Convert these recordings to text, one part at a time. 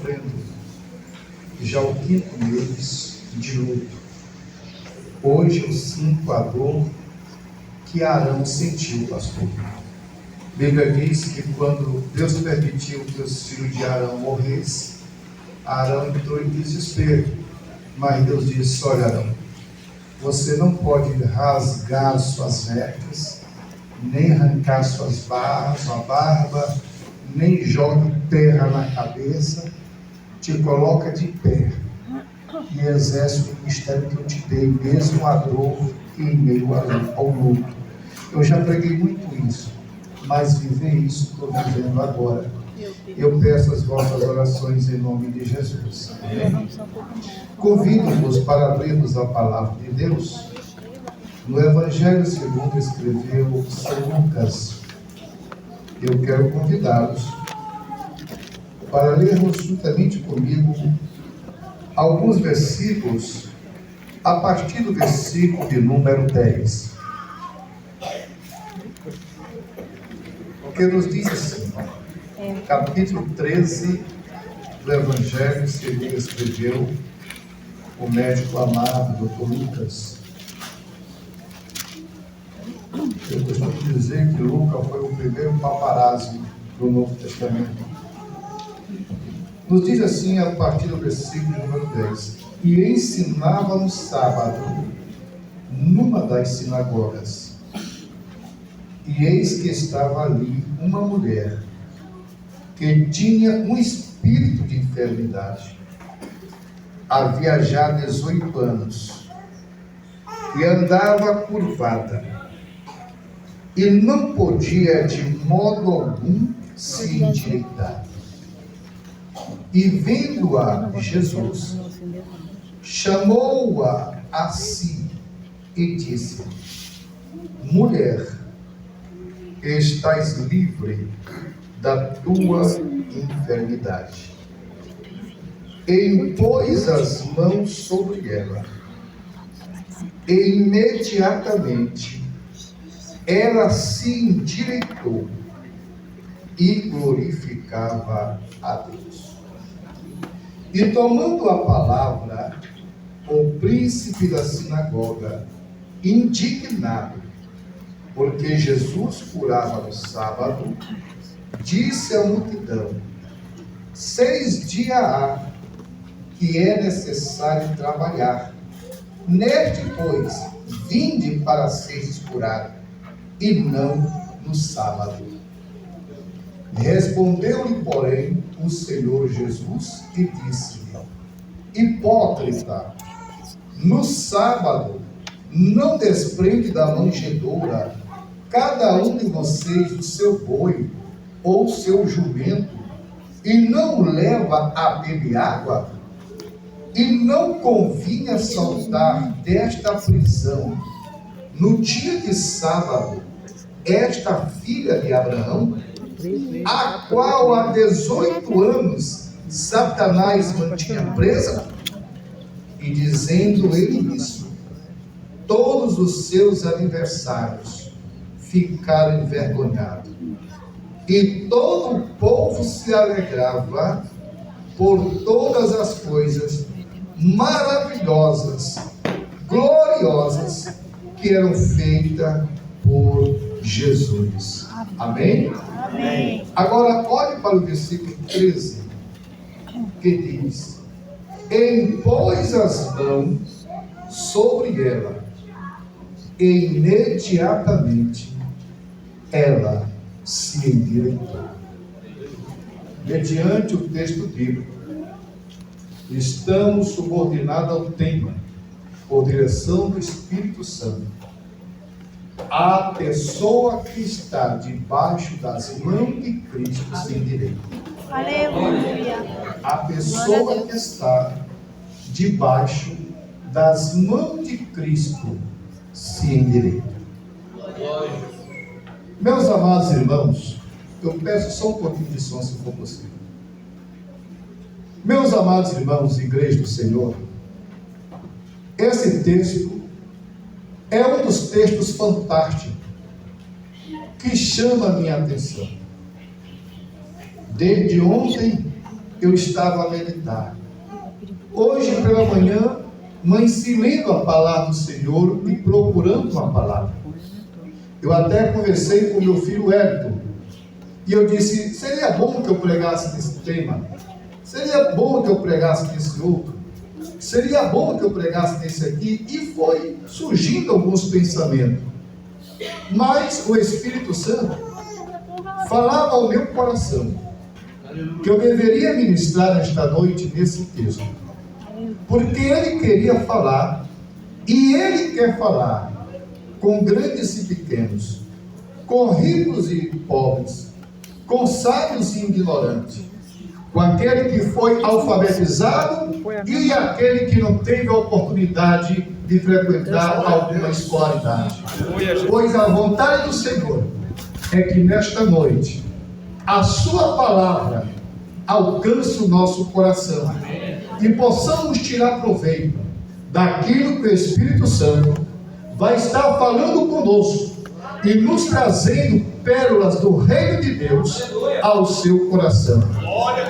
sofrendo já o 5º mês de luto. Hoje eu sinto a dor que Arão sentiu, pastor. A Bíblia diz que quando Deus permitiu que os filhos de Arão morressem, Arão entrou em desespero. Mas Deus disse: olha, Arão, você não pode rasgar suas vestes, nem arrancar suas barbas, a barba, nem jogue terra na cabeça, te coloca de pé e exerce o ministério que eu te dei, mesmo a dor e em meio ao luto. Eu já preguei muito isso, mas viver isso estou vivendo agora. Eu peço as vossas orações em nome de Jesus. Convido-vos para lermos a palavra de Deus no Evangelho segundo escreveu São Lucas. Eu quero convidá-los para lermos juntamente comigo alguns versículos a partir do versículo de número 10. Porque nos diz assim, capítulo 13 do Evangelho segundo escreveu o médico amado, Dr. Lucas. Eu costumo dizer que Lucas foi o primeiro paparazzi do Novo Testamento. Nos diz assim, a partir do versículo número 10: e ensinava no sábado, numa das sinagogas. E eis que estava ali uma mulher que tinha um espírito de enfermidade. Havia já 18 anos e andava curvada e não podia de modo algum se endireitar. E vendo-a Jesus, chamou-a a si e disse: mulher, estás livre da tua enfermidade. E impôs as mãos sobre ela, e imediatamente ela se endireitou e glorificava a Deus. E tomando a palavra, o príncipe da sinagoga, indignado, porque Jesus curava no sábado, disse à multidão: 6 dias há que é necessário trabalhar. Neste, pois, vinde para seres curado, e não no sábado. Respondeu-lhe, porém, o Senhor Jesus e disse-lhe: hipócrita, no sábado não desprende da manjedoura cada um de vocês o seu boi ou o seu jumento, e não o leva a beber água? E não convinha soltar desta prisão, no dia de sábado, esta filha de Abraão, a qual há 18 anos Satanás mantinha presa? E dizendo ele isso, todos os seus adversários ficaram envergonhados, e todo o povo se alegrava por todas as coisas maravilhosas, gloriosas que eram feitas por Jesus. Amém? Amém. Agora olhe para o versículo 13, que diz: e impôs as mãos sobre ela, e imediatamente ela se endireitou. Mediante o texto bíblico, estamos subordinados ao tema, por direção do Espírito Santo. A pessoa que está debaixo das mãos de Cristo se endireita. Aleluia. A pessoa que está debaixo das mãos de Cristo se endireita. Meus amados irmãos, eu peço só um pouquinho de som, se for possível. Meus amados irmãos, igreja do Senhor, esse texto é um dos textos fantásticos que chama a minha atenção. Desde ontem eu estava a meditar. Hoje pela manhã, mãe, se lendo a palavra do Senhor e procurando uma palavra. Eu até conversei com meu filho Wellington, e eu disse, seria bom que eu pregasse nesse tema, seria bom que eu pregasse nesse outro, seria bom que eu pregasse nesse aqui, e foi surgindo alguns pensamentos, mas o Espírito Santo falava ao meu coração, que eu deveria ministrar esta noite nesse texto, porque ele queria falar, e ele quer falar, com grandes e pequenos, com ricos e pobres, com sábios e ignorantes, com aquele que foi alfabetizado e aquele que não teve a oportunidade de frequentar alguma escolaridade. Pois a vontade do Senhor é que nesta noite a sua palavra alcance o nosso coração e possamos tirar proveito daquilo que o Espírito Santo vai estar falando conosco e nos trazendo pérolas do reino de Deus ao seu coração.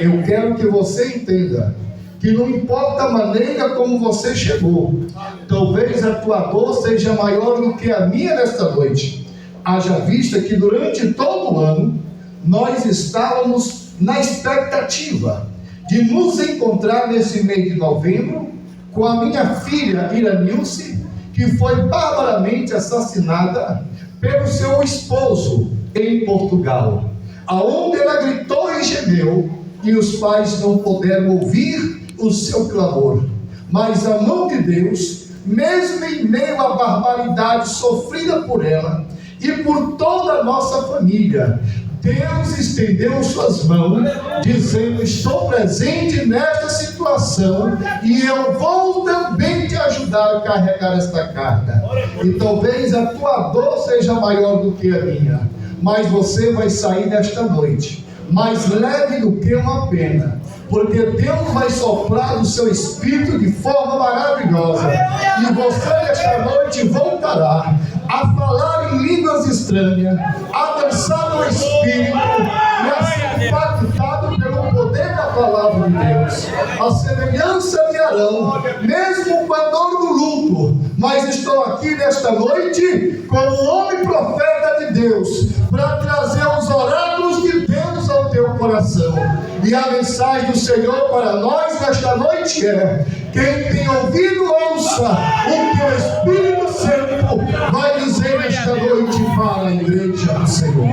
Eu quero que você entenda que não importa a maneira como você chegou, talvez a tua dor seja maior do que a minha nesta noite, haja vista que durante todo o ano nós estávamos na expectativa de nos encontrar nesse mês de novembro com a minha filha Iranilce, que foi barbaramente assassinada pelo seu esposo em Portugal, aonde ela gritou e gemeu, e os pais não puderam ouvir o seu clamor. Mas a mão de Deus, mesmo em meio à barbaridade sofrida por ela e por toda a nossa família, Deus estendeu suas mãos, dizendo, estou presente nesta situação e eu vou também te ajudar a carregar esta carga. E talvez a tua dor seja maior do que a minha, mas você vai sair nesta noite mais leve do que uma pena, porque Deus vai soprar o seu Espírito de forma maravilhosa, e você nesta noite voltará a falar em línguas estranhas, a dançar no Espírito e a ser impactado pelo poder da palavra de Deus, a semelhança de Arão, mesmo com a dor do luto. Mas estou aqui nesta noite como homem profeta de Deus, para trazer os oráculos de Deus ao teu coração. E a mensagem do Senhor para nós nesta noite é: quem tem ouvido, ouça o que o Espírito Santo vai dizer nesta noite para a igreja do Senhor.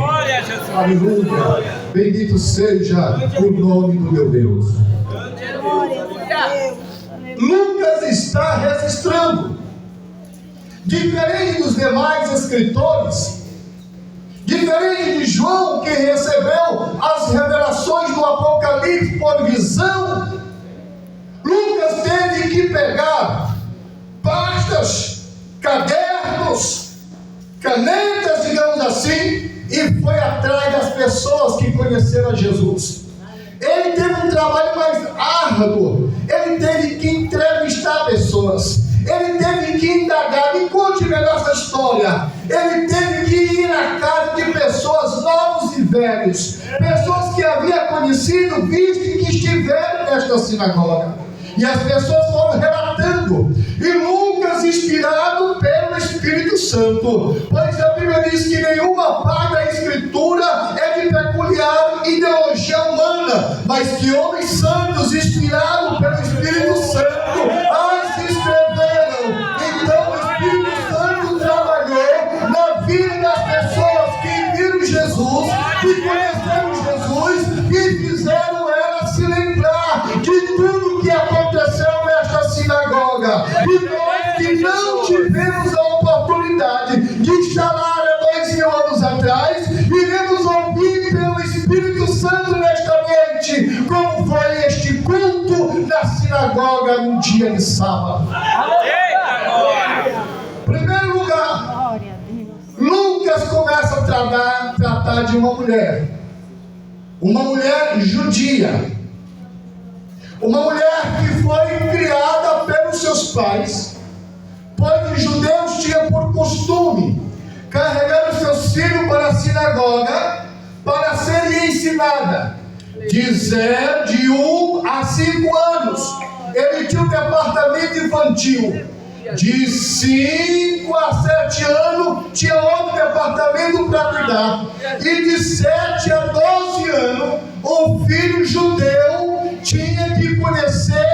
Aleluia! Bendito seja o nome do meu Deus. Lucas está registrando, diferente dos demais escritores, diferente de João, que recebeu as revelações do Apocalipse por visão, Lucas teve que pegar pastas, cadernos, canetas, digamos assim, e foi atrás das pessoas que conheceram Jesus. Ele teve um trabalho mais árduo, ele teve que entrevistar pessoas, ele teve que indagar. Me conte melhor essa história. Ele teve que ir na casa de pessoas novos e velhos, pessoas que havia conhecido, visto e que estiveram nesta sinagoga, e as pessoas foram relatando, e Lucas, inspirado pelo Espírito Santo, pois a Bíblia diz que nenhuma parte da Escritura é de peculiar ideologia humana, mas que homens santos, inspirados pelo Espírito Santo, as escreveram. Então o Espírito Santo trabalhou na vida das pessoas que viram Jesus, que conheceram Jesus, e fizeram elas se lembrar de tudo que aconteceu nesta sinagoga. E nós que não tivemos a oportunidade de estar lá há 2000 anos atrás, iremos ouvir pelo Espírito Santo nesta noite como foi este culto na sinagoga no dia de sábado. Em primeiro lugar, Lucas começa a tratar de uma mulher judia, uma mulher que foi criada pelos seus pais, pois os judeus tinham por costume carregar os seus filhos para a sinagoga para serem ensinados. de 1 a 5 anos. Ele tinha um departamento infantil. De 5 a 7 anos, tinha outro departamento para cuidar. E de 7 a 12 anos, o filho judeu tinha que conhecer,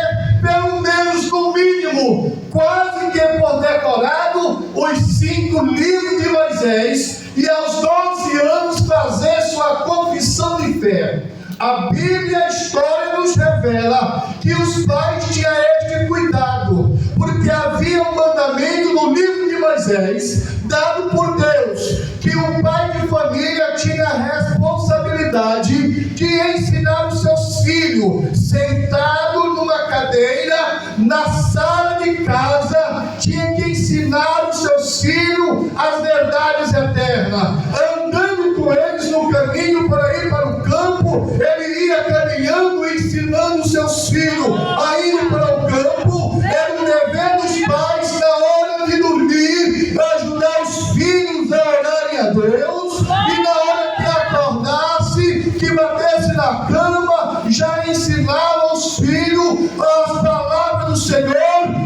pelo menos no mínimo, quase que por decorado, os 5 livros de Moisés. E aos 12 anos fazer sua confissão de fé. A Bíblia, a história nos revela que os pais tinham este cuidado, porque havia um mandamento no livro de Moisés, dado por Deus, que o pai de família tinha a responsabilidade de ensinar os seus filhos, sentado numa cadeira, na sala de casa, tinha que ensinar os seus filhos as verdades eternas, andando com eles no caminho para ir para o campo. Ele ia caminhando e ensinando os seus filhos a ir para o campo. Era um dever dos pais, na hora de dormir, ajudar os filhos a orarem a Deus, e na hora que acordasse, que batesse na cama, já ensinava aos filhos as palavras do Senhor,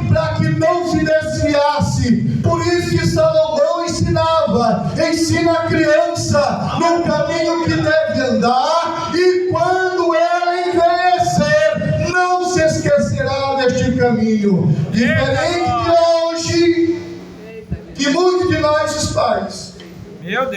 para que não se desviasse. Por isso que Salomão ensina a criança no caminho que deve andar, e quando ela envelhecer, não se esquecerá deste caminho. Diferente de hoje, que muitos de nós, os pais,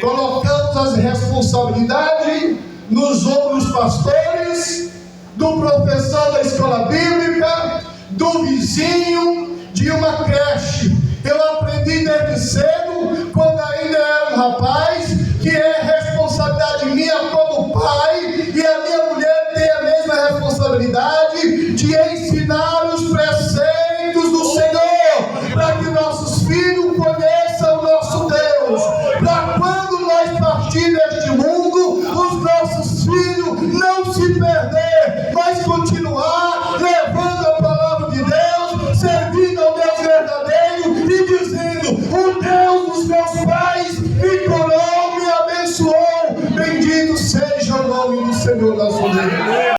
colocamos as responsabilidades nos ombros dos pastores, do professor da escola bíblica, do vizinho, de uma creche. Eu aprendi desde cedo, quando ainda era um rapaz, que é responsabilidade minha como pai, e a minha mulher tem a mesma responsabilidade de ensinar os preceitos do Senhor, para que nossos filhos conheçam o nosso Deus, para quando nós partirmos deste mundo, os nossos filhos não se perder, mas continuar levando a palavra de Deus, servindo ao Deus verdadeiro e dizendo: o Deus dos meus pais me curou, me abençoou, bendito seja o nome do Senhor das